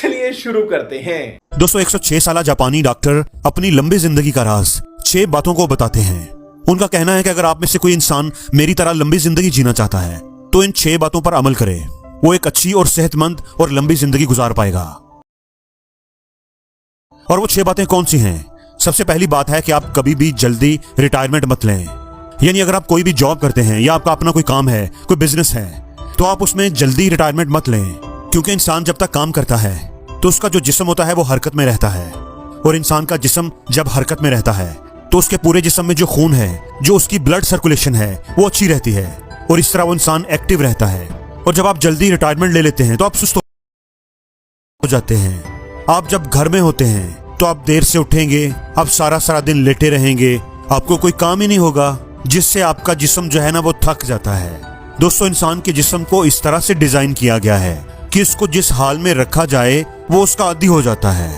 चलिए शुरू करते हैं। दोस्तों 106 साल जापानी डॉक्टर अपनी लंबी जिंदगी का राज 6 बातों को बताते हैं। उनका कहना है कि अगर आप में से कोई इंसान मेरी तरह लंबी जिंदगी जीना चाहता है तो इन 6 बातों पर अमल करे, वो एक अच्छी और सेहतमंद और लंबी जिंदगी गुजार पाएगा। और वो 6 बातें कौन सी हैं? सबसे पहली बात है कि आप कभी भी जल्दी रिटायरमेंट मत लें। यानी अगर आप कोई भी जॉब करते हैं या आपका अपना कोई काम है, कोई बिजनेस है, तो आप उसमें जल्दी रिटायरमेंट मत लें, क्योंकि इंसान जब तक काम करता है तो उसका जो जिस्म होता है वो हरकत में रहता है। और इंसान का जिस्म जब हरकत में रहता है तो उसके पूरे जिस्म में जो खून है, जो उसकी ब्लड सर्कुलेशन है, वो अच्छी रहती है और इस तरह वो इंसान एक्टिव रहता है। और जब आप जल्दी रिटायरमेंट ले लेते हैं तो आप सुस्त हो जाते हैं। आप जब घर में होते हैं तो आप देर से उठेंगे, आप सारा दिन लेटे रहेंगे, आपको कोई काम ही नहीं होगा, जिससे आपका जिस्म जो है ना वो थक जाता है। दोस्तों इंसान के जिस्म को इस तरह से डिजाइन किया गया है कि इसको जिस हाल में रखा जाए वो उसका आदी हो जाता है।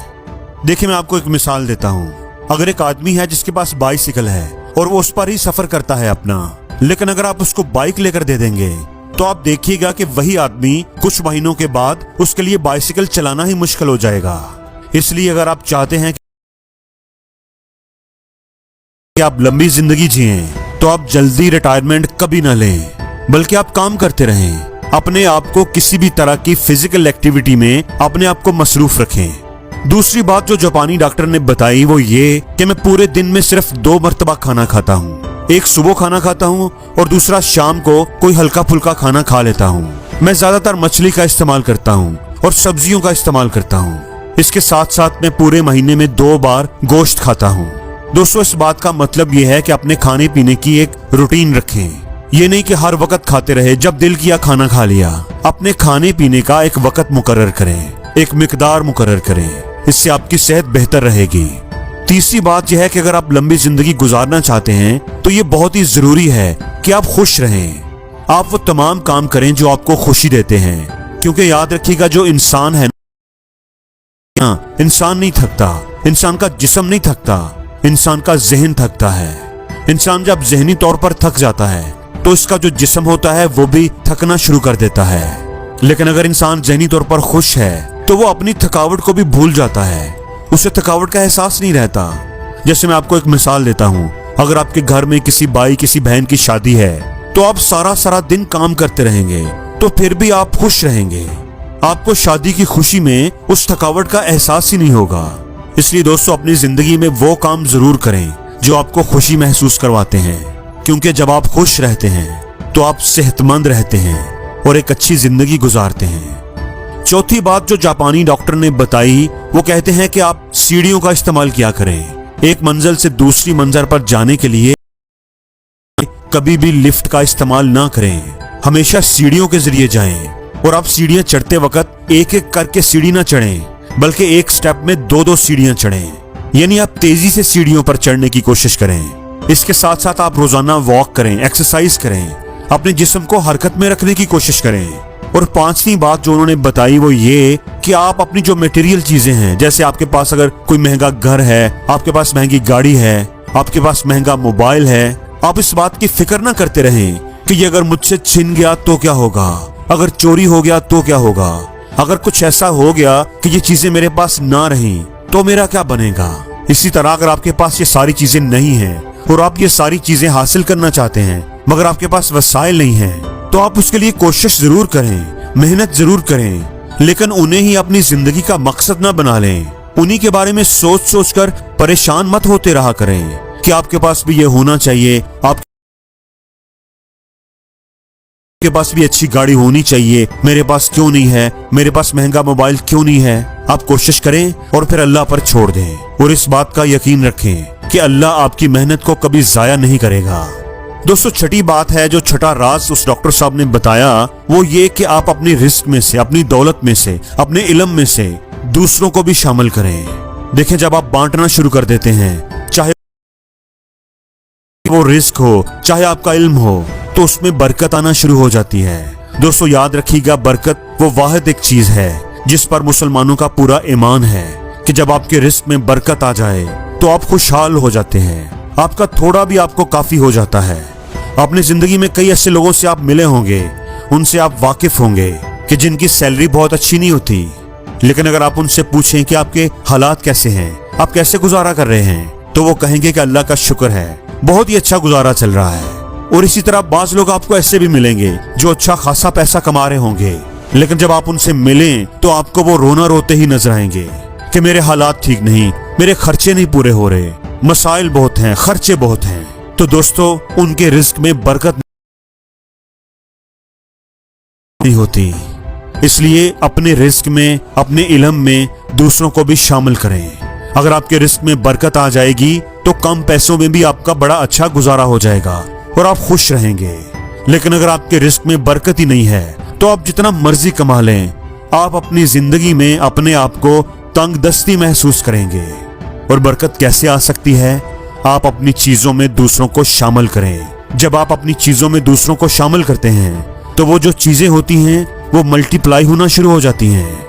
देखिए मैं आपको एक मिसाल देता हूँ। अगर एक आदमी है जिसके पास बाइसिकल है और वो उस पर ही सफर करता है अपना, लेकिन अगर आप उसको बाइक लेकर दे देंगे तो आप देखिएगा कि वही आदमी कुछ महीनों के बाद उसके लिए बाइसिकल चलाना ही मुश्किल हो जाएगा। इसलिए अगर आप चाहते हैं कि आप लंबी जिंदगी जिएं तो आप जल्दी रिटायरमेंट कभी ना लें, बल्कि आप काम करते रहें। अपने आप को किसी भी तरह की फिजिकल एक्टिविटी में अपने आप को मसरूफ रखें। दूसरी बात जो जापानी डॉक्टर ने बताई वो ये कि मैं पूरे दिन में सिर्फ 2 मर्तबा खाना खाता हूँ। एक सुबह खाना खाता हूँ और दूसरा शाम को कोई हल्का फुल्का खाना खा लेता हूँ। मैं ज्यादातर मछली का इस्तेमाल करता हूँ और सब्जियों का इस्तेमाल करता हूँ। इसके साथ साथ मैं पूरे महीने में 2 बार गोश्त खाता हूँ। दोस्तों इस बात का मतलब ये है कि अपने खाने पीने की एक रूटीन रखें। ये नहीं कि हर वक्त खाते रहे, जब दिल किया खाना खा लिया। अपने खाने पीने का एक वक्त मुकर्रर करें, एक मिकदार मुकर्रर करें, इससे आपकी सेहत बेहतर रहेगी। तीसरी बात यह है कि अगर आप लंबी जिंदगी गुजारना चाहते हैं तो ये बहुत ही जरूरी है कि आप खुश रहें। आप वो तमाम काम करें जो आपको खुशी देते हैं, क्योंकि याद रखिएगा जो इंसान है ना, इंसान नहीं थकता, इंसान का जिस्म नहीं थकता, इंसान का जहन थकता है। इंसान जब जहनी तौर पर थक जाता है तो इसका जो जिस्म होता है वो भी थकना शुरू कर देता है। लेकिन अगर इंसान जहनी तौर पर खुश है तो वो अपनी थकावट को भी भूल जाता है, उसे थकावट का एहसास नहीं रहता। जैसे मैं आपको एक मिसाल देता हूँ। अगर आपके घर में किसी भाई किसी बहन की शादी है तो आप सारा दिन काम करते रहेंगे तो फिर भी आप खुश रहेंगे। आपको शादी की खुशी में उस थकावट का एहसास ही नहीं होगा। इसलिए दोस्तों अपनी जिंदगी में वो काम जरूर करें जो आपको खुशी महसूस करवाते हैं, क्योंकि जब आप खुश रहते हैं तो आप सेहतमंद रहते हैं और एक अच्छी जिंदगी गुजारते हैं। चौथी बात जो जापानी डॉक्टर ने बताई वो कहते हैं कि आप सीढ़ियों का इस्तेमाल किया करें। एक मंजिल से दूसरी मंजिल पर जाने के लिए कभी भी लिफ्ट का इस्तेमाल ना करें, हमेशा सीढ़ियों के जरिए जाएं। और आप सीढ़ियां चढ़ते वक्त एक एक करके सीढ़ी ना चढ़ें, बल्कि एक स्टेप में 2-2 सीढ़ियां चढ़ें। यानी आप तेजी से सीढ़ियों पर चढ़ने की कोशिश करें। इसके साथ साथ आप रोजाना वॉक करें, एक्सरसाइज करें, अपने जिस्म को हरकत में रखने की कोशिश करें। और 5वीं बात जो उन्होंने बताई वो ये कि आप अपनी जो मटेरियल चीजें हैं, जैसे आपके पास अगर कोई महंगा घर है, आपके पास महंगी गाड़ी है, आपके पास महंगा मोबाइल है, आप इस बात की फिक्र ना करते रहें कि ये अगर मुझसे छिन गया तो क्या होगा, अगर चोरी हो गया तो क्या होगा, अगर कुछ ऐसा हो गया कि ये चीजें मेरे पास ना रहीं तो मेरा क्या बनेगा। इसी तरह अगर आपके पास ये सारी चीजें नहीं हैं और आप ये सारी चीजें हासिल करना चाहते हैं मगर आपके पास वसाइल नहीं है, तो आप उसके लिए कोशिश जरूर करें, मेहनत जरूर करें, लेकिन उन्हें ही अपनी जिंदगी का मकसद ना बना लें। उन्हीं के बारे में सोच कर परेशान मत होते रहा करें कि आपके पास भी ये होना चाहिए, आपके पास भी अच्छी गाड़ी होनी चाहिए, मेरे पास क्यों नहीं है, मेरे पास महंगा मोबाइल क्यों नहीं है। आप कोशिश करें और फिर अल्लाह पर छोड़ दें और इस बात का यकीन रखें कि अल्लाह आपकी मेहनत को कभी जाया नहीं करेगा। दोस्तों छठी बात है जो छठा राज उस डॉक्टर साहब ने बताया वो ये कि आप अपनी रिस्क में से, अपनी दौलत में से, अपने इल्म में से दूसरों को भी शामिल करें। देखें जब आप बांटना शुरू कर देते हैं, चाहे वो रिस्क हो चाहे आपका इल्म हो, तो उसमें बरकत आना शुरू हो जाती है। दोस्तों याद रखिएगा बरकत वो वाहिद एक चीज है जिस पर मुसलमानों का पूरा ईमान है कि जब आपके रिस्क में बरकत आ जाए तो आप खुशहाल हो जाते हैं, आपका थोड़ा भी आपको काफी हो जाता है। अपनी जिंदगी में कई ऐसे लोगों से आप मिले होंगे, उनसे आप वाकिफ होंगे कि जिनकी सैलरी बहुत अच्छी नहीं होती, लेकिन अगर आप उनसे पूछें कि आपके हालात कैसे हैं, आप कैसे गुजारा कर रहे हैं, तो वो कहेंगे कि अल्लाह का शुक्र है, बहुत ही अच्छा गुजारा चल रहा है। और इसी तरह बाज लोग आपको ऐसे भी मिलेंगे जो अच्छा खासा पैसा कमा रहे होंगे, लेकिन जब आप उनसे मिलें तो आपको वो रोना रोते ही नजर आएंगे कि मेरे हालात ठीक नहीं, मेरे खर्चे नहीं पूरे हो रहे, मसाइल बहुत हैं, खर्चे बहुत हैं। तो दोस्तों, उनके रिस्क में बरकत नहीं होती। इसलिए अपने रिस्क में, अपने इल्म में दूसरों को भी शामिल करें। अगर आपके रिस्क में बरकत आ जाएगी तो कम पैसों में भी आपका बड़ा अच्छा गुजारा हो जाएगा और आप खुश रहेंगे। लेकिन अगर आपके रिस्क में बरकत ही नहीं है तो आप जितना मर्जी कमा लें, आप अपनी जिंदगी में अपने आप को तंगदस्ती महसूस करेंगे। और बरकत कैसे आ सकती है? आप अपनी चीजों में दूसरों को शामिल करें। जब आप अपनी चीजों में दूसरों को शामिल करते हैं तो वो जो चीजें होती हैं वो मल्टीप्लाई होना शुरू हो जाती हैं।